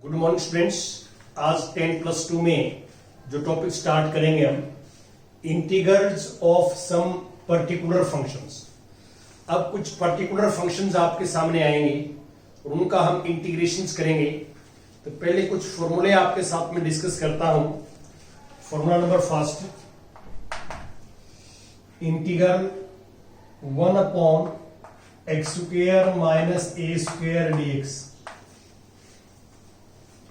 Good morning students. आज 10+2 में जो टॉपिक स्टार्ट करेंगे हम integrals of some particular functions. अब कुछ पर्टिकुलर फंक्शंस आपके सामने आएंगे और उनका हम इंटीग्रेशंस करेंगे। तो पहले कुछ फॉर्मूले आपके साथ में डिस्कस करता हूं। Formula number first, integral 1/x² minus a² dx।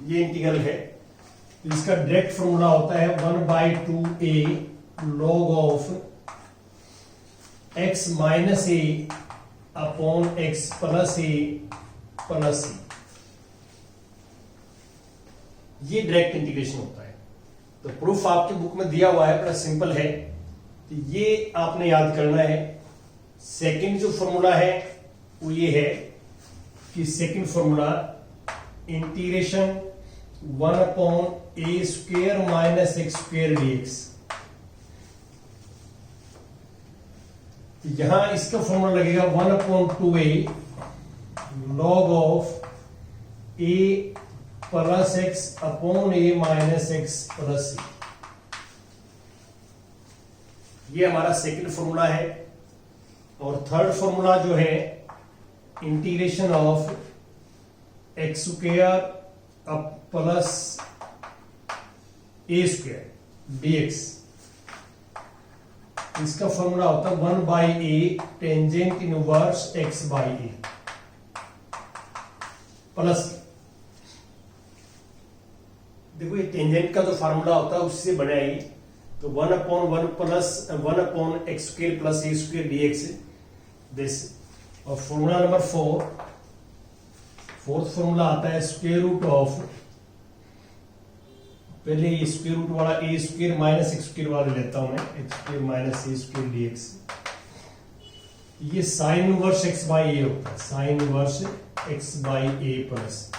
ये इंटीग्रल है, इसका डायरेक्ट फॉर्मूला होता है 1/2a log of x minus a upon x plus a plus c। ये डायरेक्ट इंटीग्रेशन होता है। तो प्रूफ आपकी बुक में दिया हुआ है, बड़ा सिंपल है। तो ये आपने याद करना है। सेकंड जो फॉर्मूला है वो ये है कि second formula integration 1/a² minus x² dx। यहां इसका फॉर्मूला लगेगा 1/2a log of a plus x upon a minus x plus c। ये हमारा सेकंड फॉर्मूला है। और थर्ड फॉर्मूला जो है integration of x² plus a² dx। इसका फॉर्मूला होता है 1/a tangent inverse x by a plus. देखो ये टेंजेंट का जो फॉर्मूला होता है उससे बना है। तो 1/1 plus 1/x² plus a² dx this. और फॉर्मूला नंबर 4, फोर्थ फॉर्मूला आता है स्क्वायर रूट ऑफ, पहले ये स्क्वायर रूट वाला a² माइनस x² वाला लेता हूं मैं, x² माइनस a² dx। ये sine inverse x by a होता है, sine inverse x by a plus.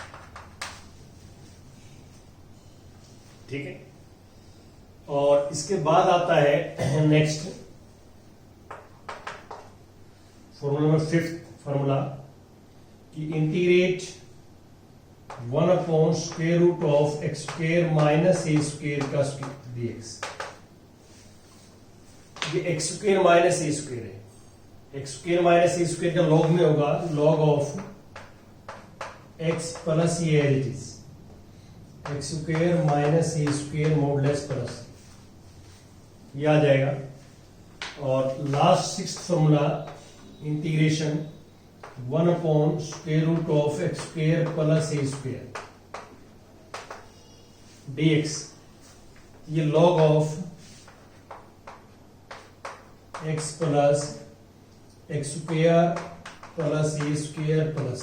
ठीक है। और इसके बाद आता है next formula number 5th formula कि integrate 1/√ of x² minus a² का स्क्वायर dx। ये x² माइनस a² है। x² माइनस a² का लॉग में होगा लॉग ऑफ x प्लस ये as it is x² minus a² modulus plus ये आ जाएगा। और last 6th formula integration 1/√ of x² plus a² dx। ये log of x plus x² plus a² plus.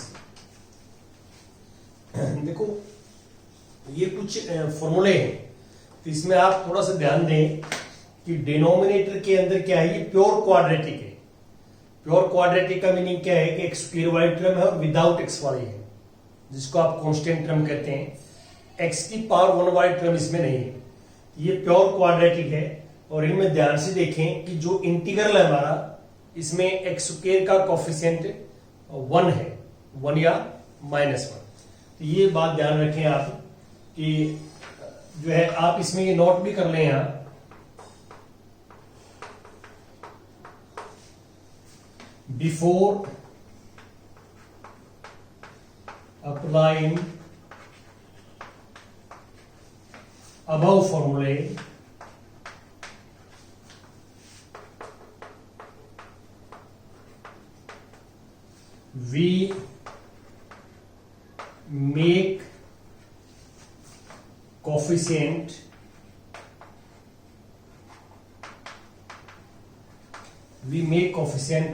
देखो ये कुछ फॉर्मूले हैं, तो इसमें आप थोड़ा सा ध्यान दें कि डिनोमिनेटर के अंदर क्या है, ये प्योर क्वाड्रेटिक है। प्योर क्वाड्रेटिक का मीनिंग क्या है कि x² वाली टर्म है और विदाउट x वाली है, जिसको आप कांस्टेंट टर्म कहते हैं। x की पावर 1 वाली टर्म इसमें नहीं है। ये प्योर क्वाड्रेटिक है। और इनमें ध्यान से देखें कि जो इंटीग्रल है हमारा, इसमें x² का कोफिशिएंट 1 है, 1 या -1। तो ये बात ध्यान रखें आप कि जो है आप इसमें ये नोट भी कर लें यहां। Before applying above formulae we make coefficient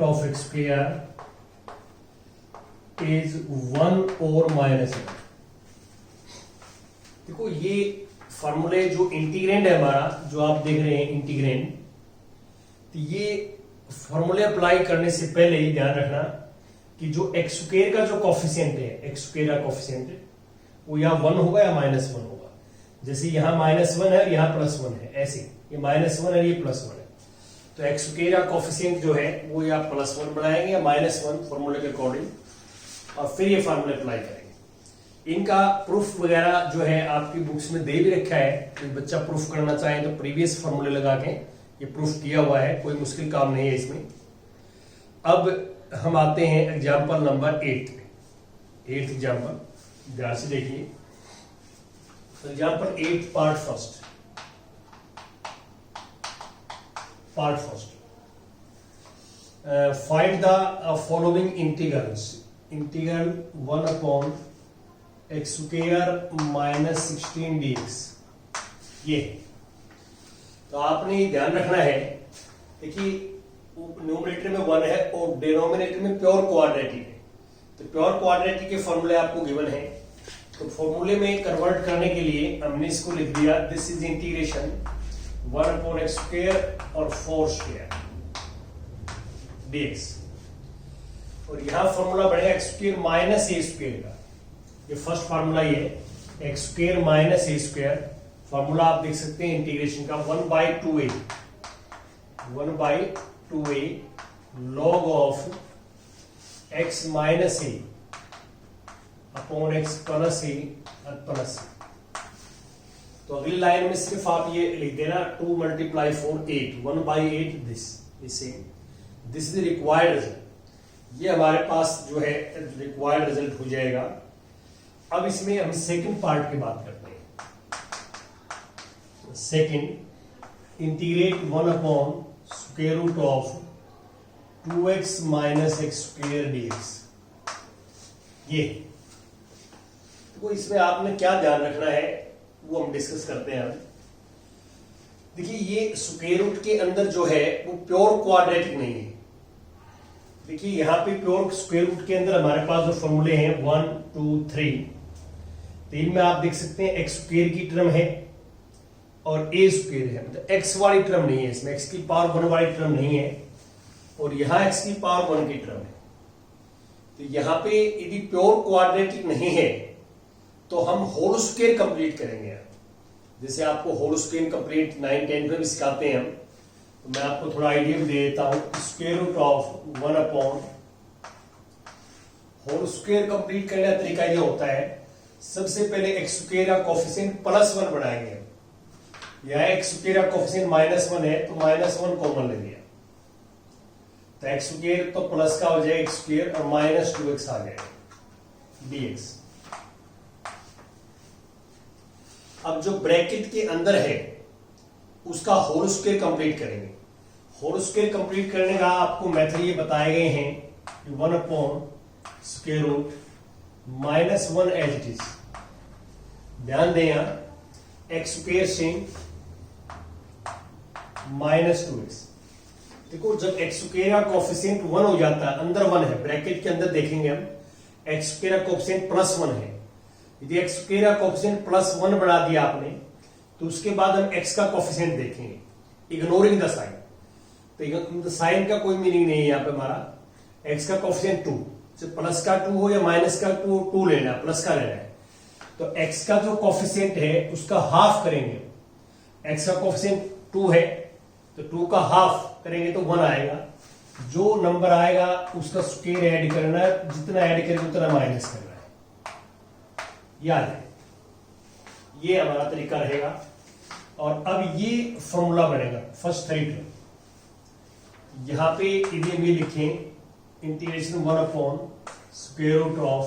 of x² is 1 or -1। देखो ये फॉर्मूले जो इंटीग्रेंड है हमारा, जो आप देख रहे हैं इंटीग्रेंड, तो ये फॉर्मूले अप्लाई करने से पहले ही ध्यान रखना कि जो x² का जो कोफिशिएंट है, x² का कोफिशिएंट वो या 1 होगा या -1 होगा। जैसे यहां -1 है, यहां +1 है, ऐसे ये -1 है, ये +1 है। तो x² का कोफिशिएंट जो है वो या +1 बनाएंगे या -1 फॉर्मूले के अकॉर्डिंग, और फिर ये फॉर्मूला अप्लाई करेंगे। इनका प्रूफ वगैरह जो है आपकी बुक्स में दे भी रखा है, तो बच्चा प्रूफ करना चाहे तो प्रीवियस फॉर्मूले लगा के ये प्रूफ किया हुआ है, कोई मुश्किल काम नहीं है इसमें। अब हम आते हैं एग्जाम्पल नंबर 8 पे। 8th एग्जाम्पल ध्यान से देखिए। Example 8 part first. Find the following integrals. Integral 1 upon x square minus 16 dx। ये तो आपने ध्यान रखना है, देखिए न्यूमरेटर में 1 है और डिनोमिनेटर में प्योर क्वाड्रेटिक है। तो प्योर क्वाड्रेटिक के फॉर्मूले आपको गिवन है, तो फॉर्मूले में कन्वर्ट करने के लिए हमने इसको लिख दिया, this is integration 1 upon x square और 4 स्क्वायर dx। और यहां फॉर्मूला बढ़ेगा एक्स स्क्वायर माइनस ए स्क्वायर का। ये फर्स्ट फार्मूला ये एक्स स्क्वायर माइनस ए स्क्वायर, फार्मूला आप देख सकते हैं इंटीग्रेशन का 1/2a log of x minus A upon x plus A plus. तो अगली लाइन में सिर्फ आप ये लिख देना 2 × 4 8 1/8 दिस इज रिक्वायर्ड रिजल्ट। ये हमारे पास जो है रिक्वायर्ड रिजल्ट हो जाएगा। अब इसमें हम सेकंड पार्ट की बात करते हैं। Second, integrate 1 upon square root of 2x minus x square dx। ये तो इसमें आपने क्या ध्यान रखना है वो हम डिस्कस करते हैं। देखिए ये स्क्वायर रूट के अंदर जो है वो प्योर क्वाड्रेटिक नहीं है। देखिए यहां पे प्योर स्क्वायर रूट के अंदर हमारे पास जो फॉर्मूले हैं 1 2 3, तो इनमें आप देख सकते हैं एक्स स्क्वायर की टर्म है और ए स्क्वायर है, मतलब एक्स वाली टर्म नहीं है इसमें, एक्स की पावर 1 वाली टर्म नहीं है, और यहां एक्स की पावर 1 की टर्म है। तो यहां पे यदि प्योर क्वाड्रेटिक नहीं है तो हम होल स्क्वायर कंप्लीट करेंगे। जैसे आपको होल स्क्वायर कंप्लीट 9 10 में भी सिखाते हैं हम, तो मैं आपको थोड़ा आइडिया भी दे देता हूं। Square root of 1 upon whole square complete करने का तरीका यह होता है, सबसे पहले एक्स स्क्वायर का कोफिशिएंट +1 बढ़ाएंगे। यह एक्स स्क्वायर का कोफिशिएंट -1 है तो -1 कॉमन ले लिया, तो एक्स स्क्वायर तो प्लस का हो जाएगा एक्स स्क्वायर और -2x आ जाएगा dx। अब जो ब्रैकेट के अंदर है उसका होल स्क्वायर कंप्लीट करेंगे। होल स्क्वायर कंप्लीट करने का आपको मेथड ये बताए गए हैं 1 upon square root -1 as it is. ध्यान दें यहां एक्स स्क्वायर से -2x। देखो जब एक्स स्क्वायर का कोफिशिएंट 1 हो जाता है, अंदर 1 है, ब्रैकेट के अंदर देखेंगे हम एक्स स्क्वायर का कोफिशिएंट +1 है। यदि एक्स स्क्वायर का कोफिशिएंट +1 बढ़ा दिया आपने तो उसके बाद हम एक्स का कोफिशिएंट देखेंगे, इग्नोरिंग द साइन। तो साइन का कोई मीनिंग नहीं है यहाँ पे हमारा। एक्स का कोफिशिएंट 2, प्लस का 2 हो या माइनस का 2 लेना है, प्लस का लेना है। तो एक्स का जो कोफिशिएंट है उसका हाफ करेंगे। एक्स का कोफिशिएंट 2 है तो 2 का हाफ करेंगे तो 1 आएगा। जो नंबर आएगा उसका स्क्वायर ऐड करना है, जितना ऐड करेंगे उतना माइनस करना है। याद है, ये हमारा तरीका रहेगा। और अब ये फॉर्मूला बनेगा फर्स्ट 3 टर्म। यहां पे यदि हम ये लिखें integration 1 upon square root of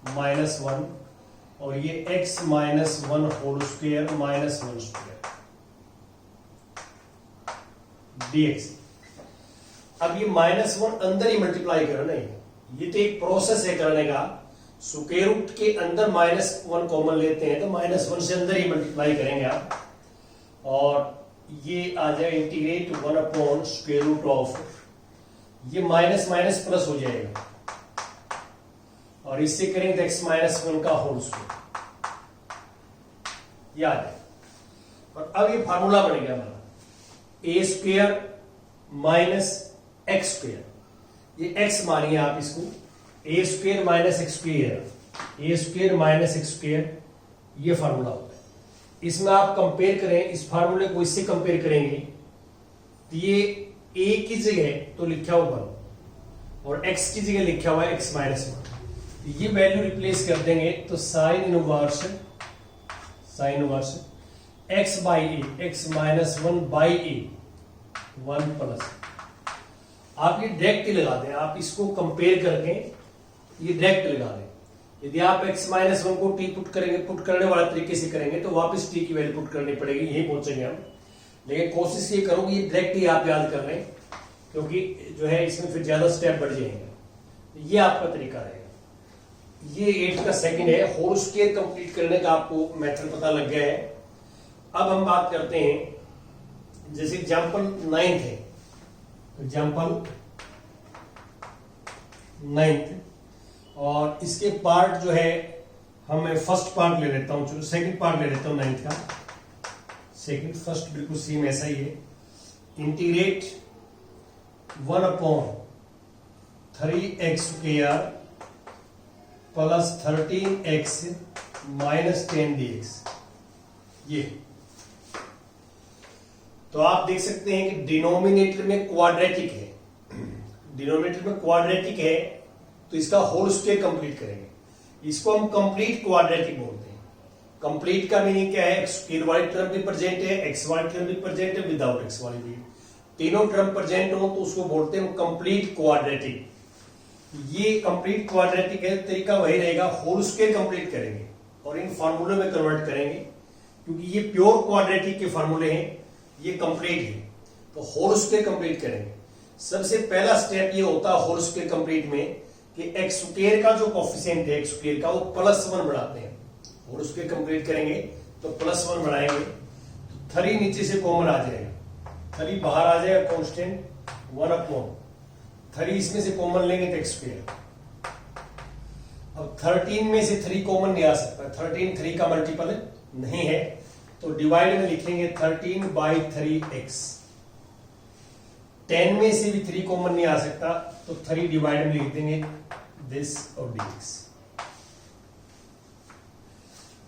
-1 और ये x -1 whole square -1 square dx। अब ये -1 अंदर ही मल्टीप्लाई करना है, ये तो एक प्रोसेस है करने का। स्क्वायर रूट के अंदर -1 कॉमन लेते हैं तो -1 से अंदर ही मल्टीप्लाई करेंगे आप, और ये आ जाएगा integrate 1 upon square root of, ये माइनस माइनस प्लस हो जाएगा और इससे करेंगे तो x -1 का होल स्क्वायर। याद है। और अब ये फार्मूला बन गया हमारा ए स्क्वायर माइनस एक्स स्क्वायर। ये x मानिए आप इसको, ए स्क्वायर माइनस एक्स स्क्वायर, ए स्क्वायर माइनस एक्स स्क्वायर, ये फार्मूला होता है। इसमें आप कंपेयर करें, इस फार्मूले को इससे कंपेयर करेंगे तो ये a की जगह तो लिखा हुआ 1 और x की जगह लिखा हुआ है x -1। ये वैल्यू रिप्लेस कर देंगे तो sine inverse x by A, x minus 1 by A, 1 plus, आप ये डायरेक्ट लगा दें, आप इसको कंपेयर करके ये डायरेक्ट लगा दें। यदि आप x माइनस 1 को t पुट करेंगे, पुट करने वाले तरीके से करेंगे तो वापस t की वैल्यू पुट करनी पड़ेगी, यही पहुंचेंगे हम। लेकिन कोशिश ये करो कि ये डायरेक्ट ही आप याद कर लें, क्योंकि जो है इसमें फिर ज्यादा स्टेप बढ़ जाएंगे। ये आपका तरीका रहेगा। ये 8 का सेकंड है, होल स्क्वायर कंप्लीट करने का आपको मेथड पता लग गया है। अब हम बात करते हैं, जैसे एग्जाम्पल 9 है, एग्जाम्पल 9 और इसके पार्ट जो है हम फर्स्ट पार्ट ले लेता हूं, सेकंड पार्ट ले लेता हूं 9 का। सेकंड फर्स्ट बिल्कुल सेम ऐसा ही है। Integrate 1/3x square plus 13x minus 10 dx। ये तो आप देख सकते हैं कि डिनोमिनेटर में क्वाड्रेटिक है, डिनोमिनेटर में क्वाड्रेटिक है तो इसका होल स्क्वायर कंप्लीट करेंगे। इसको हम कंप्लीट क्वाड्रेटिक बोलते हैं। कंप्लीट का मीनिंग क्या है? एक्स स्क्वायर वाली टर्म भी प्रेजेंट है, एक्स वाली टर्म भी प्रेजेंट है, विदाउट एक्स वाली भी, तीनों टर्म प्रेजेंट हो तो उसको बोलते हैं कंप्लीट क्वाड्रेटिक। ये कंप्लीट क्वाड्रेटिक है, तरीका वही रहेगा, होल स्क्वायर कंप्लीट करेंगे और इन फार्मूले में कन्वर्ट करेंगे, क्योंकि ये प्योर क्वाड्रेटिक के फार्मूले हैं, ये कंप्लीट है तो होल स्क्वायर कंप्लीट करेंगे। सबसे पहला स्टेप ये होता है होल स्क्वायर कंप्लीट में कि एक्स स्क्वायर का जो कोफिशिएंट है एक्स स्क्वायर का, वो +1 बढ़ाते हैं। होल स्क्वायर कंप्लीट करेंगे तो +1 बढ़ाएंगे तो 3 नीचे से कॉमन आ जाएगा, 3 बाहर आ जाएगा, कांस्टेंट 1/3 इसमें से कॉमन लेंगे तो एक्स स्क्वायर। अब 13 में से 3 कॉमन नहीं आ सकता, 13 3 का मल्टीपल नहीं है, तो डिवाइड में लिखेंगे 13/3x। 10 में से भी 3 कॉमन नहीं आ सकता तो 3 डिवाइड में लिख देंगे दिस और dx।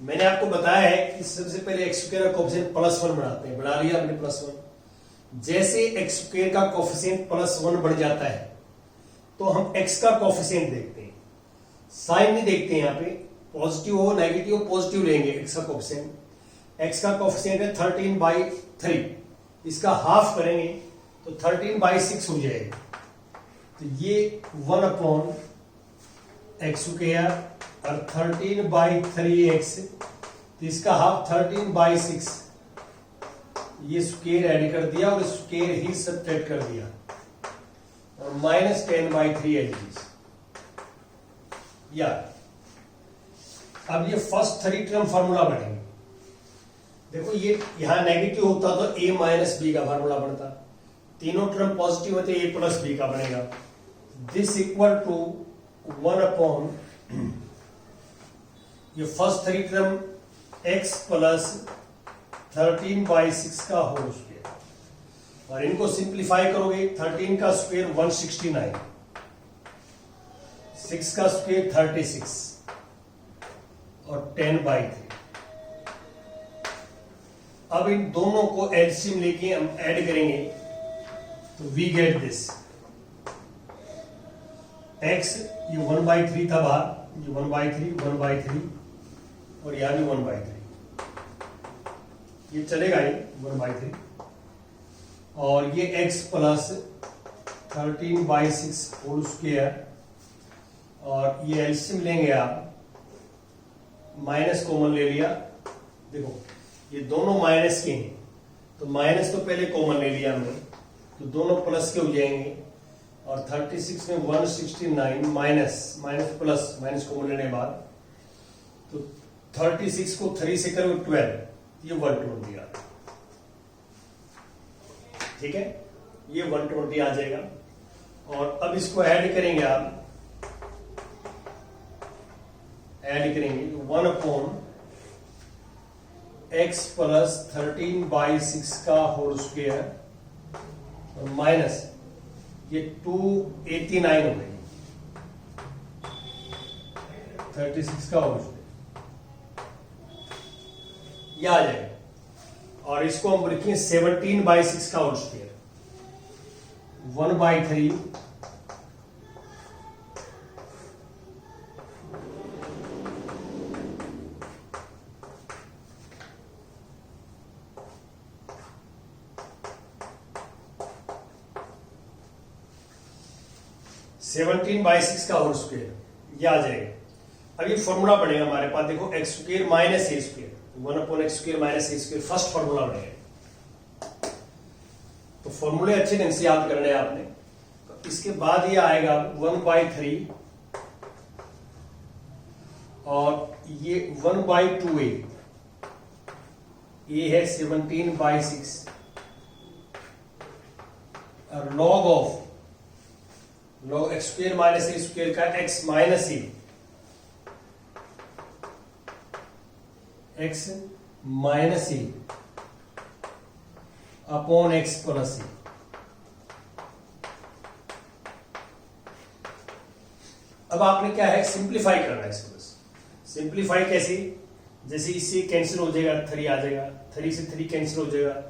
मैंने आपको बताया है कि सबसे पहले एक्स स्क्वायर का कोफिशिएंट +1 बढ़ाते हैं, बढ़ा लिया हमने +1। जैसे एक्स स्क्वायर का कोफिशिएंट +1 बढ़ जाता है तो हम एक्स का कोफिशिएंट देखते हैं, साइन नहीं देखते हैं। यहाँ पे पॉजिटिव हो नेगेटिव हो, पॉजिटिव लेंगे एक्स का कोफिशिएंट। एक्स का कोफिशिएंट है 13/3, इसका हाफ करेंगे तो 13/6 हो जाएगा। तो ये 1/x स्क्वायर और 13/3x, तो इसका हाफ 13/6, ये स्क्वायर ऐड कर दिया और स्क्वायर ही सब्ट्रैक्ट कर दिया और -10/3 एलजीज। या अब ये फर्स्ट 3 टर्म फार्मूला बनेंगे। देखो ये यहां नेगेटिव होता तो a माइनस बी का फार्मूला बनता, तीनों टर्म पॉजिटिव होते a प्लस बी का बनेगा। दिस इक्वल टू 1/, ये फर्स्ट 3 टर्म x प्लस 13/6 का होल स्क्वायर, और इनको सिंप्लीफाई करोगे 13 का स्क्वायर 169, 6 का स्क्वायर 36 और 10/3। अब इन दोनों को एलसीएम लेके हम ऐड करेंगे तो वी गेट दिस x, ये 1/3 था बाहर, ये 1/3 और यहां भी 1/3, ये चलेगा ये 1/3, और ये x प्लस 13/6 होल स्क्वायर, और ये एलसीएम लेंगे आप, माइनस कॉमन ले लिया। देखो ये दोनों माइनस के हैं तो माइनस तो पहले कॉमन ले लिया हमने, तो दोनों प्लस के हो जाएंगे, और 36 में 169 माइनस प्लस माइनस कॉमन लेने के बाद, तो 36 को 3 से करो 12, ये 120 आ जाएगा। ठीक है, ये 120 आ जाएगा। और अब इसको ऐड करेंगे आप, ऐड करेंगे 1/x प्लस 13/6 का होल स्क्वायर और माइनस ये 289 हो गई, 36 का होल स्क्वायर, ये आ जाएगा। और इसको हम लिखेंगे 17/6 का होल स्क्वायर, 1/3 17/6 का होल स्क्वायर ये आ जाएगा। अब ये फॉर्मूला बनेगा हमारे पास, देखो एक्स स्क्वायर माइनस ए स्क्वायर, 1/x स्क्वायर माइनस ए स्क्वायर फर्स्ट फॉर्मूला बनेगा। तो फॉर्मूले अच्छे ढंग से याद करने हैं आपने। तो इसके बाद ये आएगा 1/3 और ये 1/2a, ये है 17/6 और log एक्स स्क्वायर माइनस ए स्क्वायर का x माइनस ए, x माइनस ए अपॉन x प्लस ए। अब आपने क्या है, सिंप्लीफाई करना है इसको। बस सिंप्लीफाई कैसे, जैसे इससे कैंसिल हो जाएगा, 3 आ जाएगा, 3 से 3 कैंसिल हो जाएगा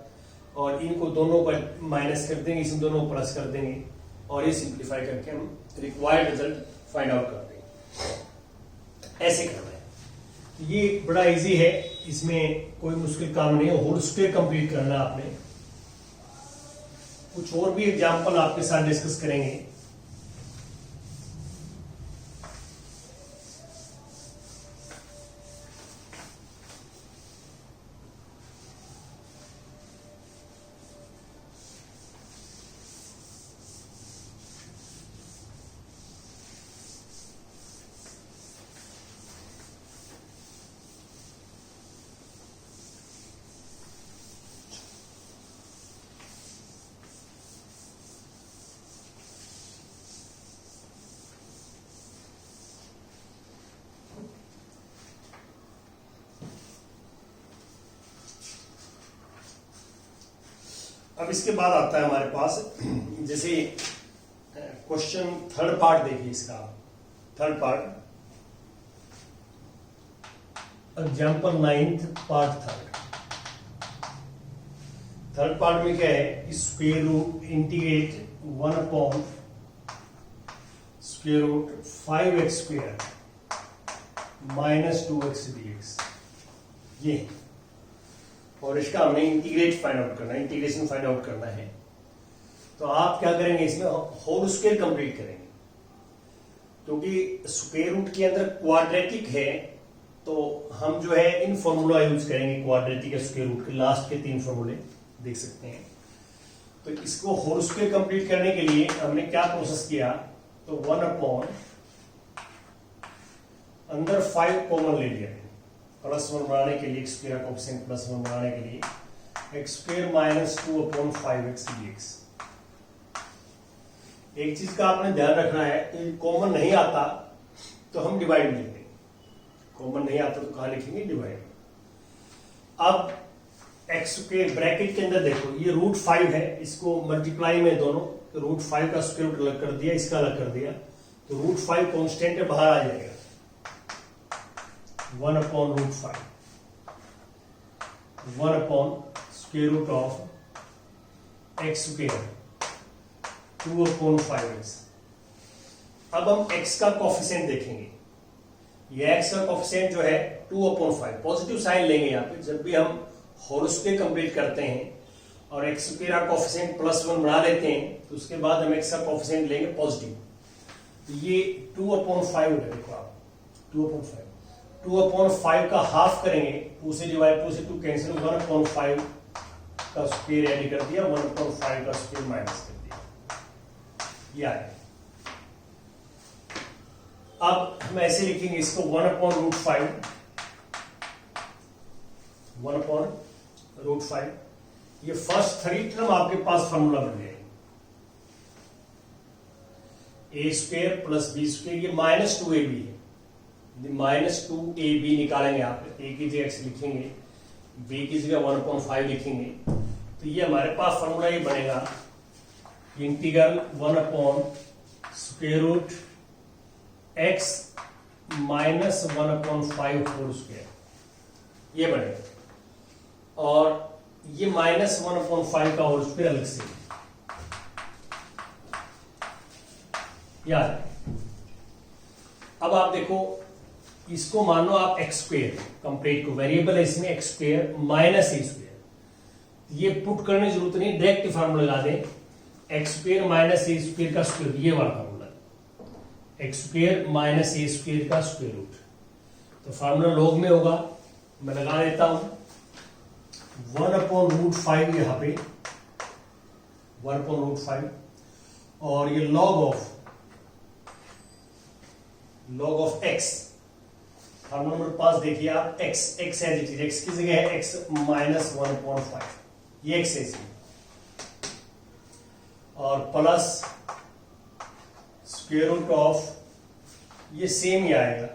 और इनको दोनों को माइनस कर देंगे, इसमें दोनों को प्लस कर देंगे और ये सिंप्लीफाई करके हम रिक्वायर्ड रिजल्ट फाइंड आउट कर देंगे। ऐसे करना है। ये बड़ा इजी है, इसमें कोई मुश्किल काम नहीं है। होल स्क्वायर कंप्लीट करना है आपने। कुछ और भी एग्जांपल आपके साथ डिस्कस करेंगे। अब इसके बाद आता है हमारे पास, जैसे क्वेश्चन थर्ड पार्ट देखिए इसका। Third part, example 9th part third part में क्या है, square root integrate 1 square root 5x square minus 2x dx, ये। और इसका हमने इंटीग्रेट फाइंड आउट करना है, इंटीग्रेशन फाइंड आउट करना है। तो आप क्या करेंगे, इसमें होल स्क्वायर कंप्लीट करेंगे, क्योंकि स्क्वायर रूट के अंदर क्वाड्रेटिक है। तो हम जो है इन फॉर्मूला यूज करेंगे, क्वाड्रेटिक स्क्वायर रूट के लास्ट के 3 फॉर्मूले देख सकते हैं। तो इसको होल स्क्वायर कंप्लीट करने के लिए हमने क्या प्रोसेस किया, तो 1 अंदर 5 कॉमन ले लिया, +1 बनाने के लिए, स्क्वायर कोएफिशिएंट +1 बनाने के लिए x square minus 2/5x dx। एक चीज का आपने ध्यान रखना है कि कॉमन नहीं आता तो हम डिवाइड लिखेंगे, कॉमन नहीं आता तो कहां लिखेंगे, डिवाइड। अब x स्क्वायर ब्रैकेट के अंदर देखो, ये √5 है, इसको मल्टीप्लाई में दोनों, तो √5 का स्क्वायर रूट अलग कर दिया, इसका अलग कर दिया, तो √5 कांस्टेंट है, बाहर आ जाएगा 1/√5, 1/√ x स्क्वायर 2/5x। अब हम x का कोफिशिएंट देखेंगे। ये x का कोफिशिएंट जो है 2/5, पॉजिटिव साइन लेंगे यहाँ पे। जब भी हम होल स्क्वायर कंप्लीट करते हैं और x स्क्वायर का कोफिशिएंट +1 बना लेते हैं, तो उसके बाद हम x का कोफिशिएंट लेंगे पॉजिटिव। तो ये 2/5 हो गया, देखो आप 2/5, 2/5 का हाफ करेंगे, 2 से डिवाइड, 2 से 2 कैंसिल, 1/5 का स्क्वायर ऐड कर दिया, 1/5 का स्क्वायर माइनस कर दिया, ये आया। अब हम ऐसे लिखेंगे इसको 1/√5, 1/√5। ये फर्स्ट 3 टर्म आपके पास फॉर्मूला बन गया, a square plus b square, ये -2ab है, -2ab निकालेंगे आप, a की जगह x लिखेंगे, b की जगह 1/5 लिखेंगे। तो ये हमारे पास फॉर्मूला ये बनेगा, integral 1/√x minus 1/5 whole square, ये बनेगा। और ये -1/5 का होल स्क्वायर अलग से याद। अब आप देखो, इसको मान लो आप x स्क्वायर कंप्लीट को, वेरिएबल है इसमें x square minus a square, ये पुट करने की जरूरत नहीं, डायरेक्ट फार्मूला लगा दें, x square minus a square का स्क्वायर, ये वाला फार्मूला। एक्स स्क्वेयर माइनस ए स्क्वेयर का स्क्वेयर रूट। तो फार्मूला लॉग में होगा, मैं लगा देता हूं 1/√5 यहाँ पे 1/√5 और ये log of x। Formula number 5 देखिए आप, x as it is, x की जगह है x माइनस 1/5, ये x है इसमें, और प्लस स्क्वेयर रूट ऑफ, ये सेम ही आएगा,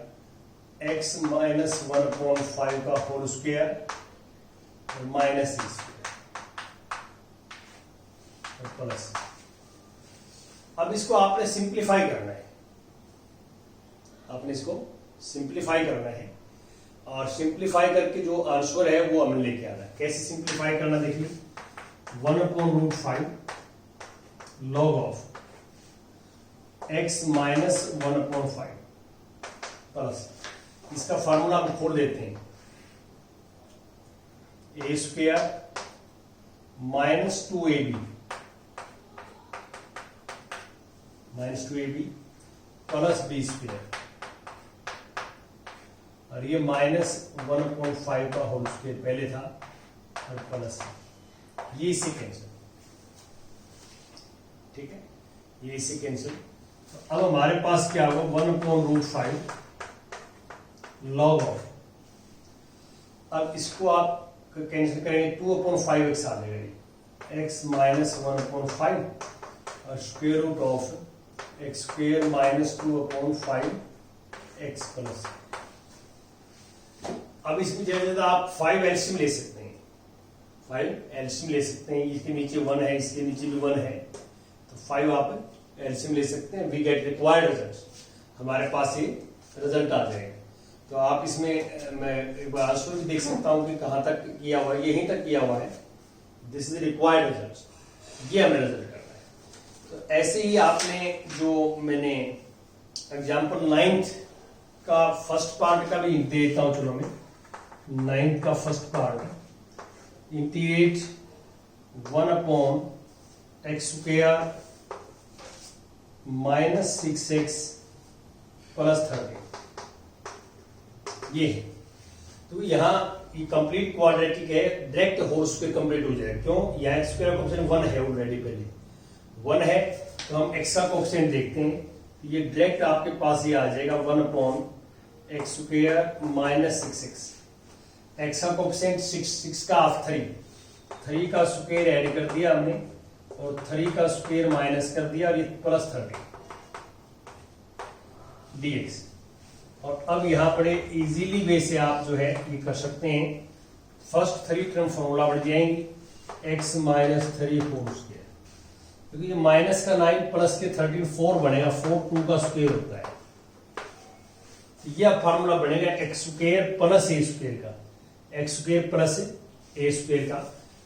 x माइनस 1/5 का whole square minus E square plus. अब इसको आपने सिंप्लीफाई करना है, आपने इसको सिंप्लीफाई करना है, और सिंप्लीफाई करके जो आंसर है वो हमें लेके आना है। कैसे सिंप्लीफाई करना देखिए, 1/√5 log of x minus 1/5 plus, इसका फार्मूला हम खोल देते हैं, a square minus 2ab plus b square, और ये माइनस 1/5 का होल स्क्वेयर पहले था और प्लस, ये इससे कैंसिल, ठीक है, ये इससे कैंसिल। तो अब हमारे पास क्या होगा, 1/√5 log ऑफ, अब इसको आप कैंसिल करेंगे, 2/5x आ जाएगा, x माइनस 1/5 और square root of x square minus 2/5 x plus. अब इसमें जैसे आप 5 एलसीएम ले सकते हैं, 5 एलसीएम ले सकते हैं, इसके नीचे 1 है, इसके नीचे भी 1 है, तो 5 आप एलसीएम ले सकते हैं, वी गेट रिक्वायर्ड रिजल्ट, हमारे पास ये रिजल्ट आ जाएगा। तो आप इसमें मैं एक बार आंसर भी देख सकता हूं कि कहां तक किया हुआ है, यहीं तक किया हुआ है, दिस इज रिक्वायर्ड रिजल्ट, ये हमें रिजल्ट करना है। तो ऐसे ही आपने जो मैंने एग्जाम्पल 9th का फर्स्ट पार्ट का भी देता हूं, चलो मैं 9th का first part, integrate 1/x square minus 6x plus 30, ये है। तो यहाँ ये कंप्लीट क्वाड्रेटिक है, डायरेक्ट होल स्क्वायर कंप्लीट हो जाएगा, क्यों, यहाँ एक्स स्क्वायर का कोएफिशिएंट 1 है ऑलरेडी, पहले 1 है, तो हम एक्स का कोएफिशिएंट देखते हैं, तो ये डायरेक्ट आपके पास ये आ जाएगा 1/x square minus 6x, x का कोएफिशिएंट 6 का हाफ 3 का स्क्वायर ऐड कर दिया हमने, और 3 का स्क्वायर माइनस कर दिया, और ये प्लस 30 dx। और अब यहां पर इजीली वे से आप जो है ये कर सकते हैं, फर्स्ट 3 टर्म फॉर्मूला बढ़ जाएंगी, x माइनस 3 होल स्क्वायर, क्योंकि ये माइनस का 9 प्लस के 13 4 बनेगा, 4 2 का स्क्वायर होता है, तो यह फॉर्मूला बनेगा x स्क्वायर प्लस ए स्क्वायर का, x स्क्वायर प्लस ए स्क्वायर का।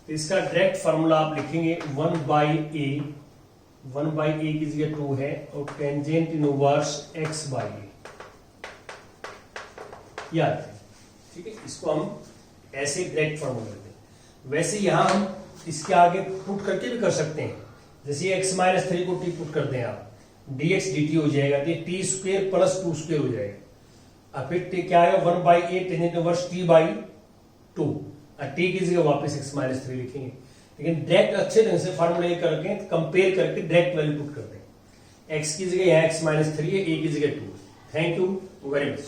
तो इसका डायरेक्ट फॉर्मूला आप लिखेंगे 1/a की जगह 2 है, और टेंजेंट इनवर्स x बाई ए, याद है, ठीक है, इसको हम ऐसे डायरेक्ट फॉर्मूला करते हैं। वैसे यहां हम इसके आगे पुट करके भी कर सकते हैं, जैसे x माइनस 3 को t पुट कर दें आप, dx dt हो जाएगा, तो t स्क्वायर प्लस 2 स्क्वायर हो जाएगा, अब फिर t क्या आएगा, 1/a tangent inverse t by 2, और t की जगह वापस x माइनस 3 लिखेंगे। लेकिन डायरेक्ट अच्छे ढंग से फॉर्मूला करके कंपेयर करके डायरेक्ट वैल्यू पुट कर दें, x की जगह यहाँ x माइनस 3 है, a की जगह 2। Thank you very much.